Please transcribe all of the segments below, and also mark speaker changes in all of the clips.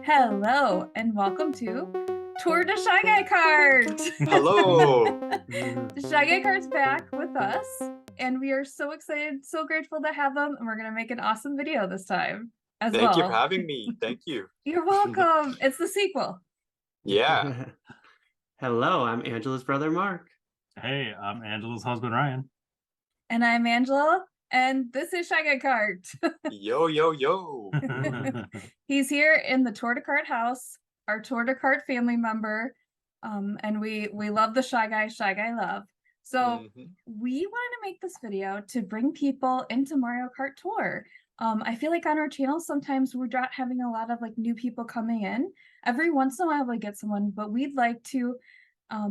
Speaker 1: Hello and welcome to Tour de Shy Guy Kart.
Speaker 2: Hello.
Speaker 1: Shy Guy Kart's back with us, and we are so excited, so grateful to have them, and we're gonna make an awesome video this time as
Speaker 2: Thank you
Speaker 1: well.
Speaker 2: for having me. Thank you.
Speaker 1: You're welcome. It's the sequel.
Speaker 2: Yeah.
Speaker 3: Hello, I'm Angela's brother, Mark.
Speaker 4: Hey, I'm Angela's husband, Ryan.
Speaker 1: And I'm Angela, and this is Shy Guy Kart.
Speaker 2: Yo, yo, yo.
Speaker 1: He's here in the Tour de Kart house, our Tour de Kart family member, and we love the Shy Guy love. So we wanted to make this video to bring people into Mario Kart Tour. I feel like on our channel sometimes we're not having a lot of like new people coming in. Every once in a while we get someone, but we'd like to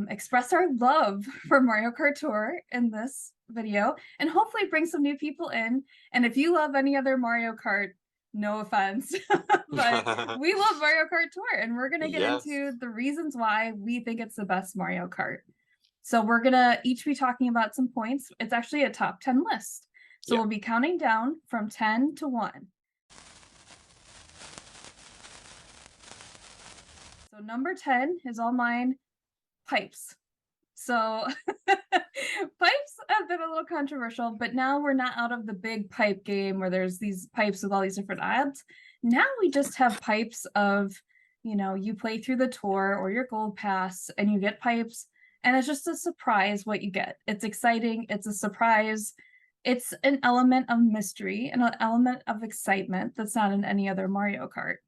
Speaker 1: express our love for Mario Kart Tour in this video and hopefully bring some new people in. And if you love any other Mario Kart, no offense, but we love Mario Kart Tour, and we're gonna get into the reasons why we think it's the best Mario Kart. So we're gonna each be talking about some points. It's actually a top 10 list. So we'll be counting down from 10 to 1. So number 10 is all mine, pipes. So pipes have been a little controversial, but now we're not out of the big pipe game where there's these pipes with all these different odds. Now we just have pipes of, you know, you play through the tour or your gold pass and you get pipes, and it's just a surprise what you get. It's exciting. It's a surprise. It's an element of mystery and an element of excitement that's not in any other Mario Kart.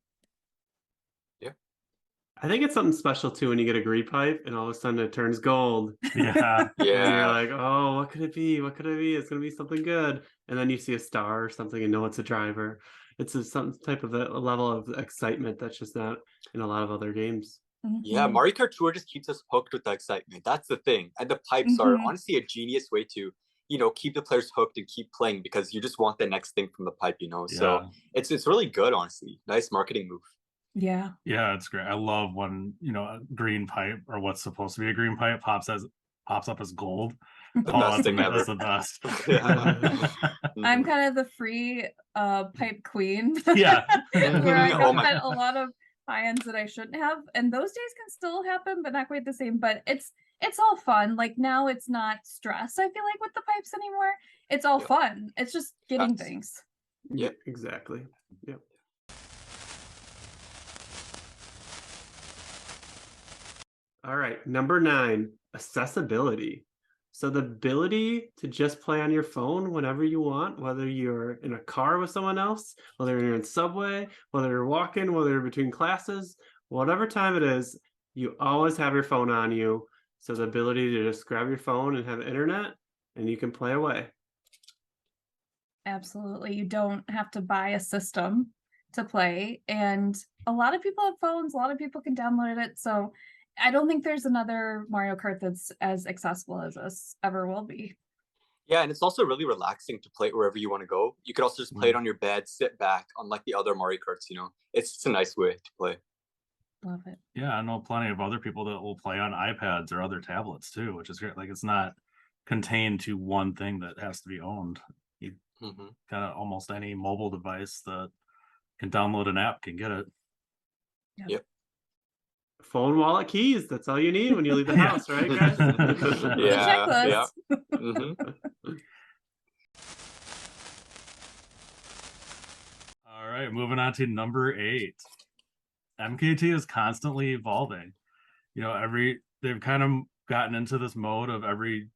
Speaker 3: I think it's something special too when you get a green pipe and all of a sudden it turns gold.
Speaker 4: Yeah.
Speaker 3: And you're like, oh, what could it be? What could it be? It's gonna be something good. And then you see a star or something and know it's a driver. It's some type of a level of excitement that's just not in a lot of other games.
Speaker 2: Yeah, Mario Kart Tour just keeps us hooked with the excitement. That's the thing. And the pipes are honestly a genius way to, you know, keep the players hooked and keep playing because you just want the next thing from the pipe, you know. So it's really good, honestly. Nice marketing move.
Speaker 1: Yeah,
Speaker 4: it's great. I love when, you know, a green pipe or what's supposed to be a green pipe pops up as gold.
Speaker 2: The best thing ever.
Speaker 4: That's the best.
Speaker 1: I'm kind of the free pipe queen.
Speaker 4: Yeah.
Speaker 1: Where I have had a lot of high-ends that I shouldn't have, and those days can still happen, but not quite the same. But it's all fun. Like now it's not stress, I feel like, with the pipes anymore. It's all fun. It's just getting things.
Speaker 3: Yeah, exactly. Yep. All right, number 9, accessibility. So the ability to just play on your phone whenever you want, whether you're in a car with someone else, whether you're in subway, whether you're walking, whether you're between classes, whatever time it is, you always have your phone on you. So the ability to just grab your phone and have internet and you can play away.
Speaker 1: Absolutely. You don't have to buy a system to play. And a lot of people have phones, a lot of people can download it. So I don't think there's another Mario Kart that's as accessible as this ever will be.
Speaker 2: Yeah, and it's also really relaxing to play it wherever you want to go. You could also just play it on your bed, sit back, unlike the other Mario Karts, you know. It's just a nice way to play.
Speaker 1: Love it.
Speaker 4: Yeah, I know plenty of other people that will play on iPads or other tablets too, which is great. Like it's not contained to one thing that has to be owned. You kind of almost any mobile device that can download an app can get it.
Speaker 2: Yep.
Speaker 3: Phone, wallet, keys. That's all you need when you leave the house, right, guys?
Speaker 1: Yeah.
Speaker 4: All right, moving on to number 8. MKT is constantly evolving. You know, they've kind of gotten into this mode of every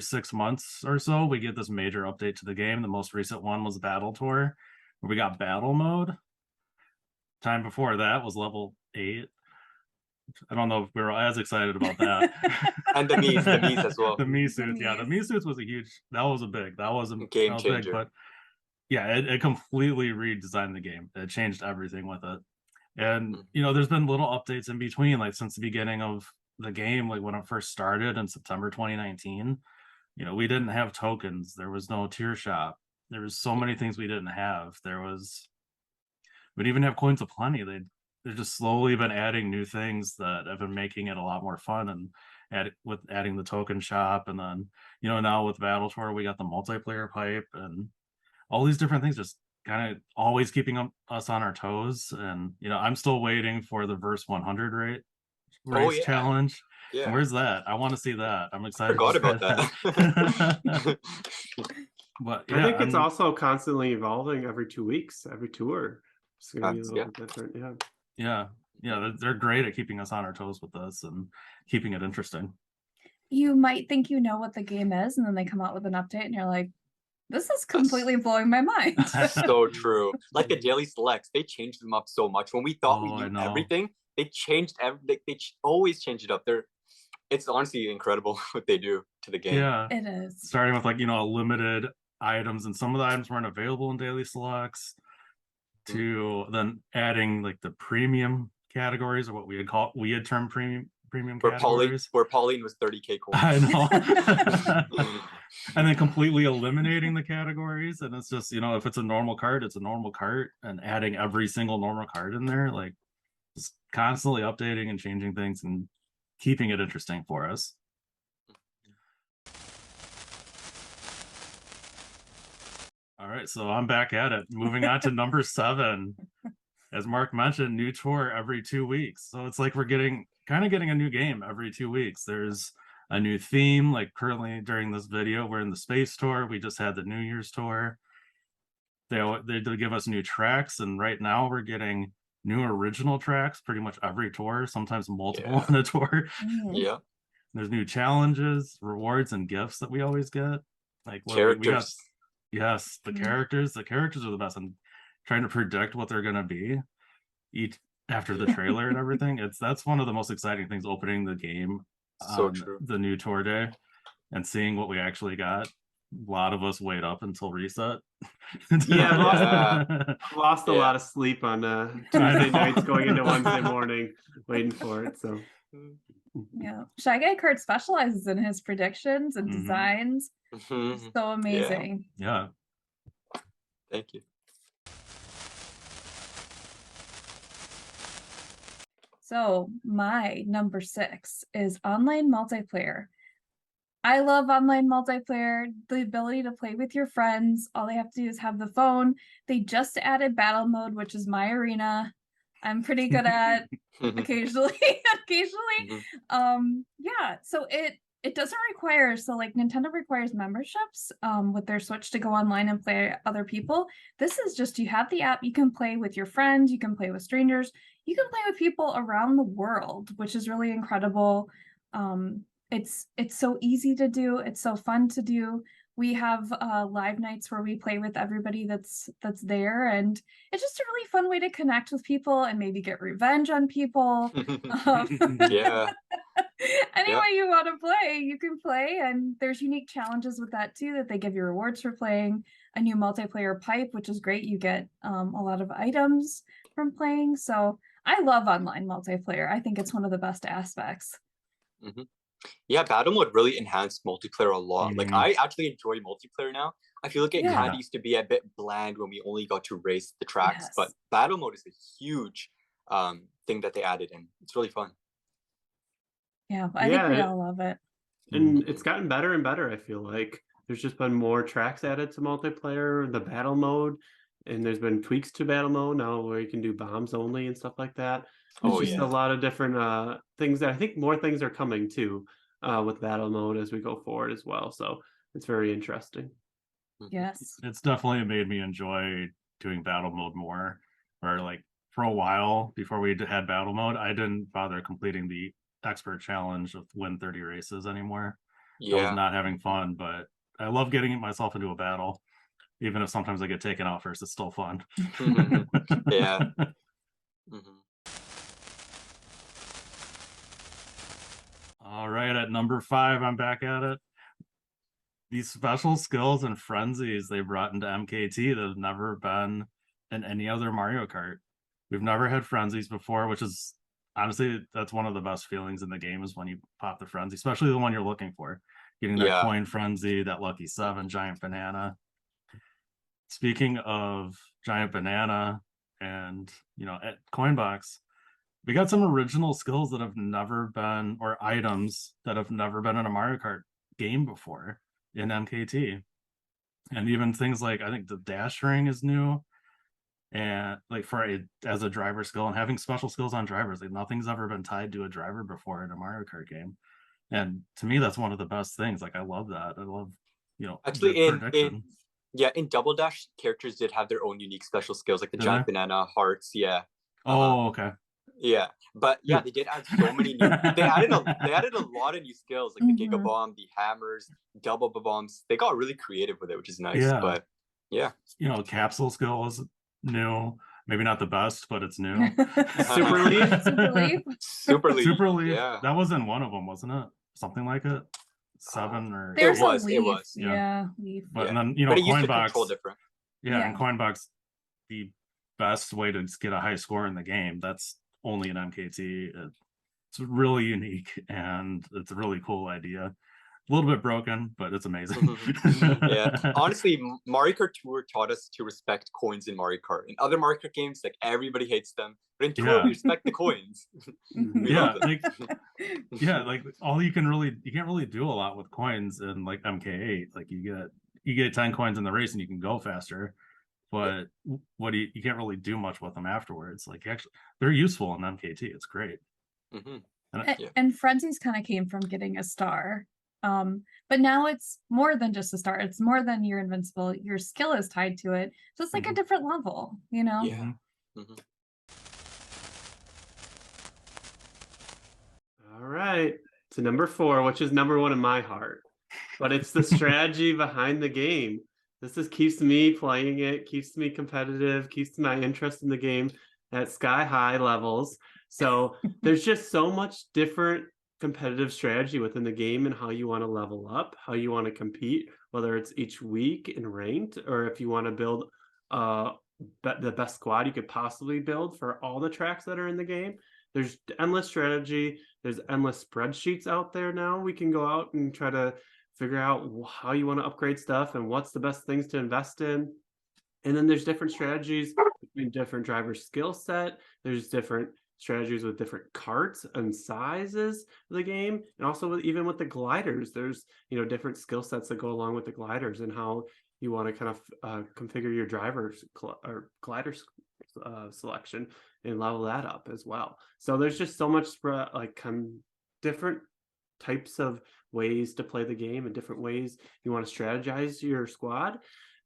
Speaker 4: 6 months or so, we get this major update to the game. The most recent one was Battle Tour, where we got battle mode. Time before that was level 8. I don't know if we were as excited about that.
Speaker 2: And the Mii's as well.
Speaker 4: The Mii suits, yeah. The Mii suits was a
Speaker 2: game changer.
Speaker 4: But yeah, it completely redesigned the game. It changed everything with it. And, you know, there's been little updates in between, like since the beginning of the game, like when it first started in September 2019, you know, we didn't have tokens. There was no tier shop. There was so many things we didn't have. We didn't even have coins aplenty. They've just slowly been adding new things that have been making it a lot more fun, and with adding the token shop, and then, you know, now with Battle Tour we got the multiplayer pipe, and all these different things just kind of always keeping us on our toes. And I'm still waiting for the verse 100 race challenge.
Speaker 2: Yeah.
Speaker 4: Where's that? I want to see that. I'm excited.
Speaker 2: Forgot about that.
Speaker 4: But
Speaker 3: I think it's also constantly evolving every 2 weeks, every tour. It's gonna be a little bit different.
Speaker 4: Yeah, they're great at keeping us on our toes with this and keeping it interesting.
Speaker 1: You might think you know what the game is, and then they come out with an update, and you're like, this is completely blowing my mind.
Speaker 2: So true. Like the daily selects, they changed them up so much. When we thought we knew everything, they changed they always change it up. It's honestly incredible what they do to the game.
Speaker 4: Yeah,
Speaker 1: it is.
Speaker 4: Starting with limited items, and some of the items weren't available in daily selects, to then adding the premium categories, or what we had termed premium categories.
Speaker 2: Where Pauline was 30K coins.
Speaker 4: I know. And then completely eliminating the categories, and it's just if it's a normal card, it's a normal card, and adding every single normal card in there, just constantly updating and changing things and keeping it interesting for us. All right, so I'm back at it. Moving on to number 7. As Mark mentioned, new tour every 2 weeks. So it's like we're getting a new game every 2 weeks. There's a new theme. Like currently during this video, we're in the space tour. We just had the New Year's tour. They give us new tracks, and right now we're getting new original tracks pretty much every tour, sometimes multiple in a tour.
Speaker 2: Yeah.
Speaker 4: There's new challenges, rewards, and gifts that we always get. Like
Speaker 2: characters.
Speaker 4: Yes, the characters. The characters are the best. I'm trying to predict what they're gonna be after the trailer and everything. That's one of the most exciting things, opening the game on the new tour day and seeing what we actually got. A lot of us wait up until reset.
Speaker 3: I've lost a lot of sleep on Tuesday nights going into Wednesday morning waiting for it. So
Speaker 1: yeah, Shy Guy Kurt specializes in his predictions and designs. So amazing.
Speaker 4: Yeah.
Speaker 2: Thank you.
Speaker 1: So my number 6 is online multiplayer. I love online multiplayer, the ability to play with your friends. All they have to do is have the phone. They just added battle mode, which is my arena. I'm pretty good at occasionally. Yeah, so it doesn't require, Nintendo requires memberships with their Switch to go online and play other people. This is just, you have the app, you can play with your friends, you can play with strangers, you can play with people around the world, which is really incredible. It's so easy to do, it's so fun to do. We have live nights where we play with everybody that's there, and it's just a really fun way to connect with people and maybe get revenge on people.
Speaker 2: Yeah.
Speaker 1: Any way you want to play, you can play, and there's unique challenges with that too, that they give you rewards for playing. A new multiplayer pipe, which is great. You get a lot of items from playing. So I love online multiplayer. I think it's one of the best aspects.
Speaker 2: Yeah, battle mode really enhanced multiplayer a lot. Like, I actually enjoy multiplayer now. I feel like it kind of used to be a bit bland when we only got to race the tracks, but battle mode is a huge thing that they added in. It's really fun.
Speaker 1: Yeah, I think we all love it.
Speaker 3: And it's gotten better and better, I feel like. There's just been more tracks added to multiplayer, the battle mode, and there's been tweaks to battle mode now where you can do bombs only and stuff like that. There's just a lot of different things that I think more things are coming too with battle mode as we go forward as well. So it's very interesting.
Speaker 1: Yes.
Speaker 4: It's definitely made me enjoy doing battle mode more. Or for a while before we had battle mode, I didn't bother completing the expert challenge of win 30 races anymore. I was not having fun, but I love getting myself into a battle. Even if sometimes I get taken out first, it's still fun.
Speaker 2: Yeah.
Speaker 4: All right, at number 5, I'm back at it. These special skills and frenzies they brought into MKT that have never been in any other Mario Kart. We've never had frenzies before, which is honestly, that's one of the best feelings in the game, is when you pop the frenzy, especially the one you're looking for. Getting that coin frenzy, that lucky 7, giant banana. Speaking of giant banana and at Coinbox, we got some original skills that have never been, or items that have never been in a Mario Kart game before in MKT. And even things like, I think the dash ring is new. and like as a driver skill and having special skills on drivers. Like nothing's ever been tied to a driver before in a Mario Kart game. And to me, that's one of the best things. Like I love that. I love,
Speaker 2: actually
Speaker 4: the
Speaker 2: in in Double Dash, characters did have their own unique special skills, like the giant banana, hearts. Yeah.
Speaker 4: Oh, okay.
Speaker 2: Yeah, but yeah, they did add so many new. They added a lot of new skills, like the Giga Bomb, the hammers, double bombs. They got really creative with it, which is nice.
Speaker 4: Yeah.
Speaker 2: But yeah,
Speaker 4: capsule skill is new. Maybe not the best, but it's new.
Speaker 3: Super Leaf.
Speaker 2: Super Leaf.
Speaker 4: Super Leaf.
Speaker 2: Yeah,
Speaker 4: that was in one of them, wasn't it? Something like it. 7 or
Speaker 1: There's
Speaker 2: it was.
Speaker 1: a leaf. Yeah, leaf.
Speaker 4: But then
Speaker 2: but it used
Speaker 4: coin
Speaker 2: to
Speaker 4: box.
Speaker 2: control different.
Speaker 4: Yeah, and coin box, the best way to get a high score in the game. That's only an MKT. It's really unique and it's a really cool idea. A little bit broken, but it's amazing.
Speaker 2: Yeah, honestly, Mario Kart Tour taught us to respect coins in Mario Kart. In other Mario Kart games, like everybody hates them, but in Tour we respect the coins.
Speaker 4: Like all you can't really do a lot with coins in like MK8. Like you get 10 coins in the race and you can go faster, but you can't really do much with them afterwards. Like actually, they're useful in MKT. It's great.
Speaker 1: And Frenzies kind of came from getting a star. But now it's more than just a star. It's more than you're invincible. Your skill is tied to it. So it's like a different level,
Speaker 2: Yeah.
Speaker 3: All right. To number 4, which is number 1 in my heart. But it's the strategy behind the game. This just keeps me playing it, keeps me competitive, keeps my interest in the game at sky high levels. So there's just so much different competitive strategy within the game and how you want to level up, how you want to compete, whether it's each week in ranked or if you want to build the best squad you could possibly build for all the tracks that are in the game. There's endless strategy. There's endless spreadsheets out there now. We can go out and try to figure out how you want to upgrade stuff and what's the best things to invest in. And then there's different strategies between different drivers' skill set. There's different strategies with different carts and sizes of the game, and also even with the gliders, there's different skill sets that go along with the gliders and how you want to kind of configure your drivers or gliders selection and level that up as well. So there's just so much different types of ways to play the game and different ways you want to strategize your squad.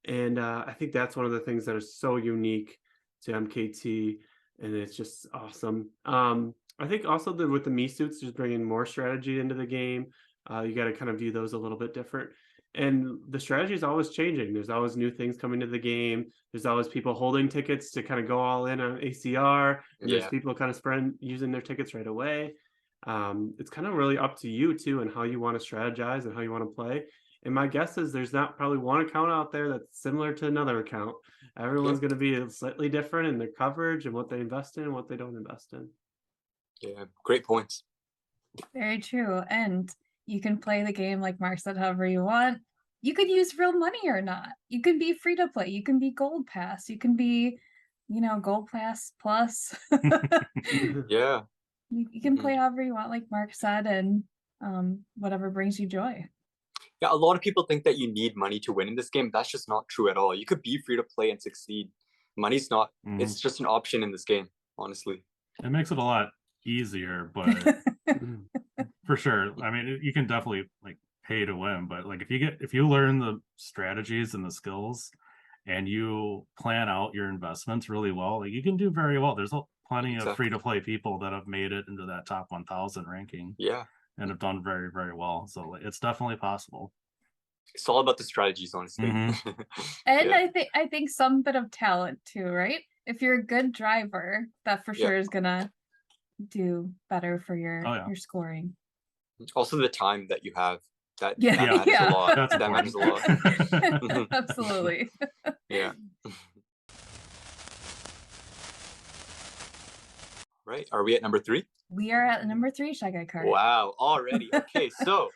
Speaker 3: And I think that's one of the things that is so unique to MKT, and it's just awesome. I think also with the Mii suits, just bringing more strategy into the game. You got to kind of view those a little bit different. And the strategy is always changing. There's always new things coming to the game. There's always people holding tickets to kind of go all in on ACR. And there's people kind of using their tickets right away. It's kind of really up to you too, and how you want to strategize and how you want to play. And my guess is there's not probably one account out there that's similar to another account. Everyone's going to be slightly different in their coverage and what they invest in and what they don't invest in.
Speaker 2: Yeah, great points.
Speaker 1: Very true. And you can play the game, like Mark said, however you want. You could use real money or not. You can be free to play. You can be gold pass. You can be, gold pass plus.
Speaker 2: Yeah.
Speaker 1: You can play however you want, like Mark said, and whatever brings you joy.
Speaker 2: Yeah, a lot of people think that you need money to win in this game. That's just not true at all. You could be free to play and succeed. Money's not, it's just an option in this game, honestly.
Speaker 4: It makes it a lot easier, but for sure. I mean, you can definitely pay to win, but if you learn the strategies and the skills and you plan out your investments really well, you can do very well. There's plenty of free to play people that have made it into that top 1,000 ranking.
Speaker 2: Yeah.
Speaker 4: And have done very, very well. So it's definitely possible.
Speaker 2: It's all about the strategies, honestly.
Speaker 1: And I think some bit of talent too, right? If you're a good driver, that for sure is gonna do better for your scoring.
Speaker 2: Also, the time that you have that matters a lot. That matters a lot.
Speaker 1: Absolutely.
Speaker 2: Yeah. Right. Are we at number 3?
Speaker 1: We are at number 3, Shy Guy Kart.
Speaker 2: Wow, already. Okay, so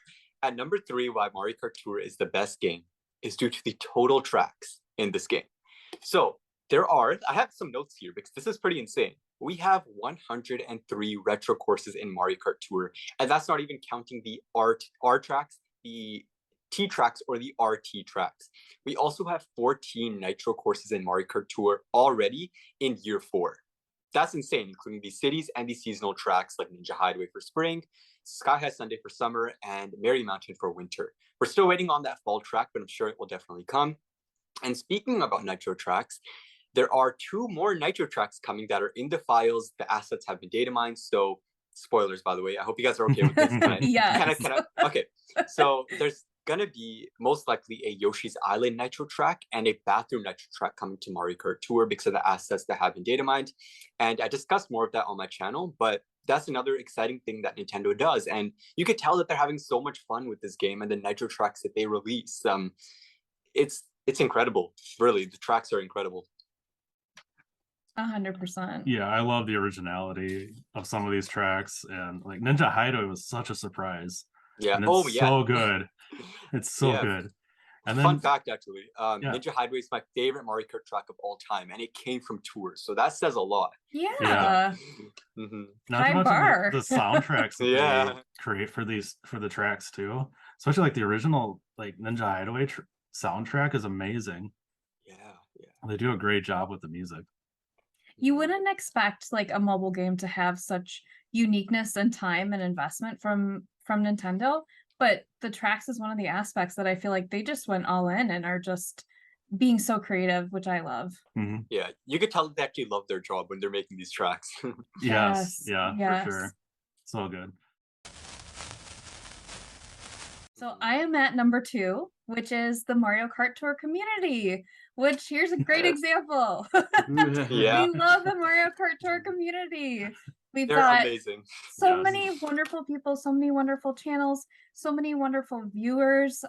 Speaker 2: at number 3, why Mario Kart Tour is the best game is due to the total tracks in this game. So I have some notes here because this is pretty insane. We have 103 retro courses in Mario Kart Tour, and that's not even counting the art tracks, the T tracks or the RT tracks. We also have 14 Nitro courses in Mario Kart Tour already in year 4. That's insane, including these cities and these seasonal tracks like Ninja Hideaway for spring, Sky High Sunday for summer, and Merry Mountain for winter. We're still waiting on that fall track, but I'm sure it will definitely come. And speaking about Nitro tracks, there are 2 more Nitro tracks coming that are in the files. The assets have been data mined, so spoilers, by the way. I hope you guys are okay with this.
Speaker 1: Yes.
Speaker 2: Okay. So there's gonna be most likely a Yoshi's Island Nitro track and a bathroom Nitro track coming to Mario Kart Tour because of the assets that have been data mined. And I discussed more of that on my channel, but that's another exciting thing that Nintendo does. And you could tell that they're having so much fun with this game and the Nitro tracks that they release. It's incredible. Really, the tracks are incredible.
Speaker 1: 100%.
Speaker 4: Yeah, I love the originality of some of these tracks, and like Ninja Hideaway was such a surprise.
Speaker 2: Yeah.
Speaker 4: And it's so good. It's so good. And then,
Speaker 2: fun fact, actually,
Speaker 4: yeah.
Speaker 2: Ninja Hideaway is my favorite Mario Kart track of all time, and it came from Tour, so that says a lot.
Speaker 1: Yeah.
Speaker 4: Not
Speaker 1: High
Speaker 4: to
Speaker 1: bar.
Speaker 4: mention the soundtracks that
Speaker 2: Yeah.
Speaker 4: they create for the tracks too, especially like the original like Ninja Hideaway soundtrack is amazing.
Speaker 2: Yeah.
Speaker 4: They do a great job with the music.
Speaker 1: You wouldn't expect like a mobile game to have such uniqueness and time and investment from Nintendo, but the tracks is one of the aspects that I feel like they just went all in and are just being so creative, which I love.
Speaker 2: Yeah, you could tell they actually love their job when they're making these tracks.
Speaker 4: Yes,
Speaker 1: yes.
Speaker 4: for sure. So good.
Speaker 1: So I am at number 2, which is the Mario Kart Tour community, which here's a great example.
Speaker 2: Yeah.
Speaker 1: We love the Mario Kart Tour community. We've
Speaker 2: They're
Speaker 1: got
Speaker 2: amazing.
Speaker 1: so many wonderful people, so many wonderful channels, so many wonderful viewers.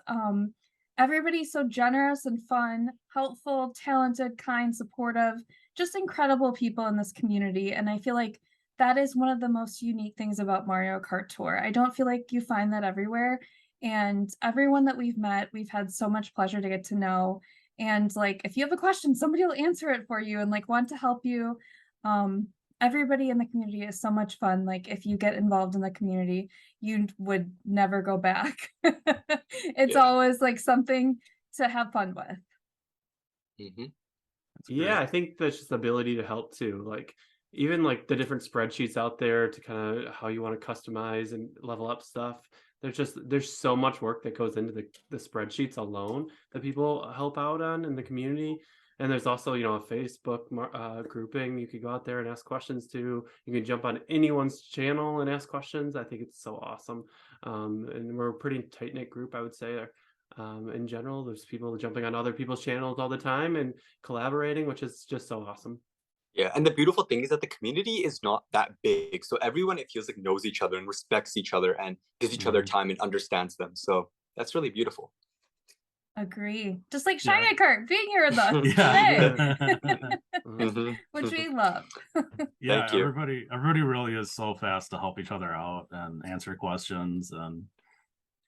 Speaker 1: Everybody's so generous and fun, helpful, talented, kind, supportive, just incredible people in this community. And I feel like that is one of the most unique things about Mario Kart Tour. I don't feel like you find that everywhere. And everyone that we've met, we've had so much pleasure to get to know. And like, if you have a question, somebody will answer it for you and like want to help you. Everybody in the community is so much fun. Like if you get involved in the community, you would never go back. It's always like something to have fun with.
Speaker 3: Yeah, I think that's just the ability to help too. Like even like the different spreadsheets out there to kind of how you want to customize and level up stuff. There's so much work that goes into the spreadsheets alone that people help out on in the community. And there's also, you know, a Facebook grouping you could go out there and ask questions to. You can jump on anyone's channel and ask questions. I think it's so awesome. And we're a pretty tight-knit group, I would say. In general, there's people jumping on other people's channels all the time and collaborating, which is just so awesome.
Speaker 2: Yeah, and the beautiful thing is that the community is not that big. So everyone, it feels like, knows each other and respects each other and gives each other time and understands them. So that's really beautiful.
Speaker 1: Agree. Just like Shy Guy Kart being here with us today. Which we love.
Speaker 4: Yeah,
Speaker 2: Thank you.
Speaker 4: everybody really is so fast to help each other out and answer questions and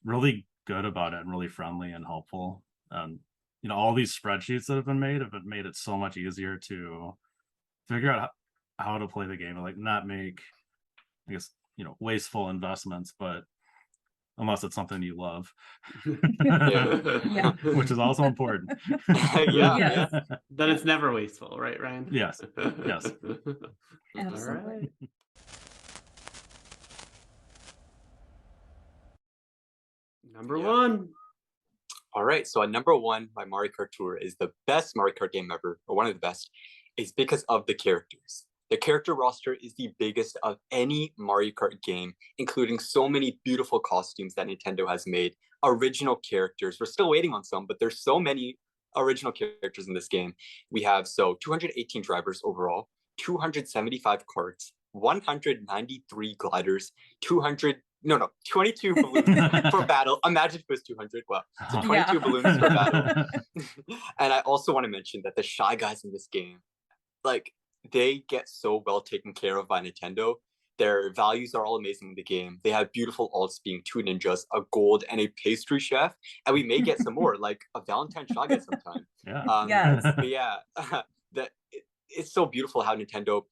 Speaker 4: really good about it and really friendly and helpful. And you know, all these spreadsheets that have been made it so much easier to figure out how to play the game and like not make, I guess, you know, wasteful investments, but unless it's something you love.
Speaker 1: Yeah.
Speaker 4: Which is also important.
Speaker 2: Yeah.
Speaker 3: Then it's never wasteful, right, Ryan?
Speaker 4: Yes.
Speaker 1: Absolutely.
Speaker 3: All right. Number 1.
Speaker 2: All right, so at number 1, my Mario Kart Tour is the best Mario Kart game ever, or one of the best, is because of the characters. The character roster is the biggest of any Mario Kart game, including so many beautiful costumes that Nintendo has made, original characters. We're still waiting on some, but there's so many original characters in this game. We have 218 drivers overall, 275 karts, 193 gliders, 22 balloons for battle. Imagine if it was 200. Wow. So 22 balloons for battle. And I also want to mention that the Shy Guys in this game, like, they get so well taken care of by Nintendo. Their values are all amazing in the game. They have beautiful alts being 2 ninjas, a gold, and a pastry chef. And we may get some more, like a Valentine Shy Guy sometime. But it's so beautiful how Nintendo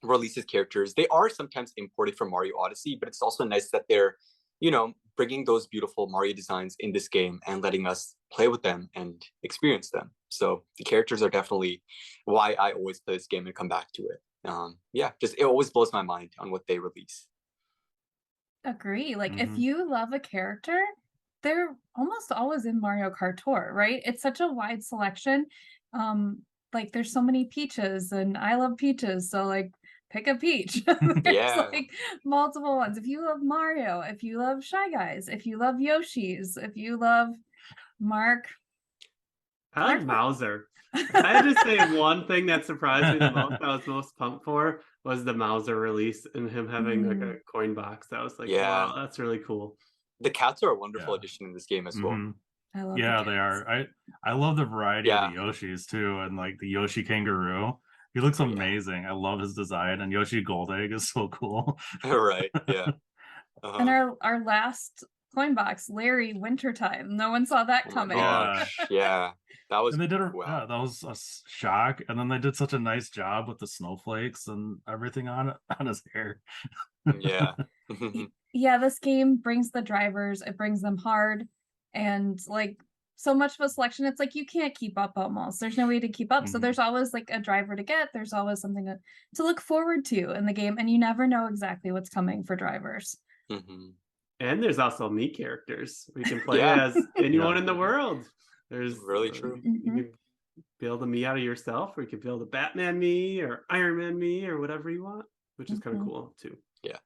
Speaker 2: releases characters. They are sometimes imported from Mario Odyssey, but it's also nice that they're, you know, bringing those beautiful Mario designs in this game and letting us play with them and experience them. So the characters are definitely why I always play this game and come back to it. Yeah, just it always blows my mind on what they release.
Speaker 1: Agree. Like if you love a character, they're almost always in Mario Kart Tour, right? It's such a wide selection. Like there's so many Peaches, and I love Peaches, so like pick a Peach. There's like multiple ones. If you love Mario, if you love Shy Guys, if you love Yoshi's, if you love Mark.
Speaker 3: I like Mauser. If I had to say one thing that surprised me the most, I was most pumped for, was the Mauser release and him having like a coin box. I was like, wow, that's really cool.
Speaker 2: The cats are a wonderful addition in this game as well.
Speaker 1: I love
Speaker 4: they are. I love the variety of the Yoshis too, and like the Yoshi kangaroo. He looks amazing. I love his design, and Yoshi Gold Egg is so cool.
Speaker 2: Right. Yeah.
Speaker 1: And our last coin box, Larry Wintertime. No one saw that coming.
Speaker 2: Yeah. That was.
Speaker 4: And they did that was a shock. And then they did such a nice job with the snowflakes and everything on his hair.
Speaker 2: Yeah.
Speaker 1: Yeah, this game brings the drivers. It brings them hard, and like so much of a selection. It's like you can't keep up almost. There's no way to keep up. So there's always like a driver to get. There's always something to look forward to in the game, and you never know exactly what's coming for drivers.
Speaker 3: And there's also me characters. We can play as anyone in the world. There's
Speaker 2: really true.
Speaker 3: You can build a me out of yourself, or you can build a Batman me or Iron Man me or whatever you want, which is kind of cool too.
Speaker 2: Yeah.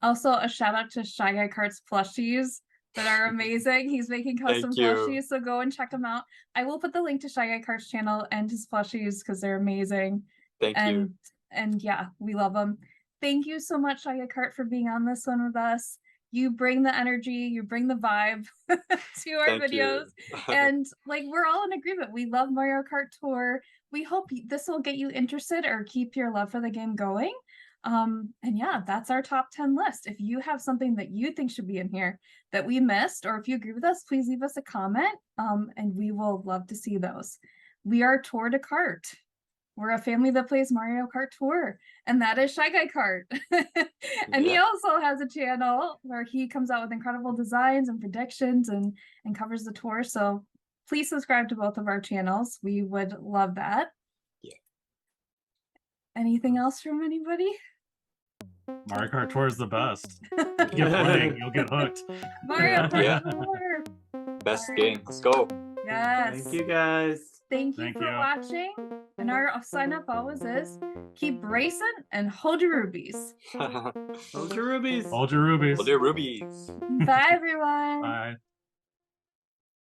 Speaker 1: Also, a shout out to Shy Guy Kart's plushies that are amazing. He's making custom plushies, so go and check them out. I will put the link to Shy Guy Kart's channel and his plushies because they're amazing.
Speaker 2: Thank you.
Speaker 1: And yeah, we love them. Thank you so much, Shy Guy Kart, for being on this one with us. You bring the energy, you bring the vibe to our videos. And like, we're all in agreement. We love Mario Kart Tour. We hope this will get you interested or keep your love for the game going. And yeah, that's our top 10 list. If you have something that you think should be in here that we missed, or if you agree with us, please leave us a comment. And we will love to see those. We are Tour de Kart. We're a family that plays Mario Kart Tour, and that is Shy Guy Kart. And he also has a channel where he comes out with incredible designs and predictions and covers the tour. So please subscribe to both of our channels. We would love that. Yeah. Anything else from anybody?
Speaker 4: Mario Kart Tour is the best. Keep playing, you'll get hooked.
Speaker 1: Mario Kart Tour.
Speaker 2: Best game. Let's go.
Speaker 1: Yes.
Speaker 3: Thank you guys.
Speaker 1: Thank you for watching. And our sign up always is keep racing and hold your rubies.
Speaker 3: Hold your rubies.
Speaker 4: Hold your rubies.
Speaker 2: Hold your rubies.
Speaker 1: Bye, everyone.
Speaker 4: Bye.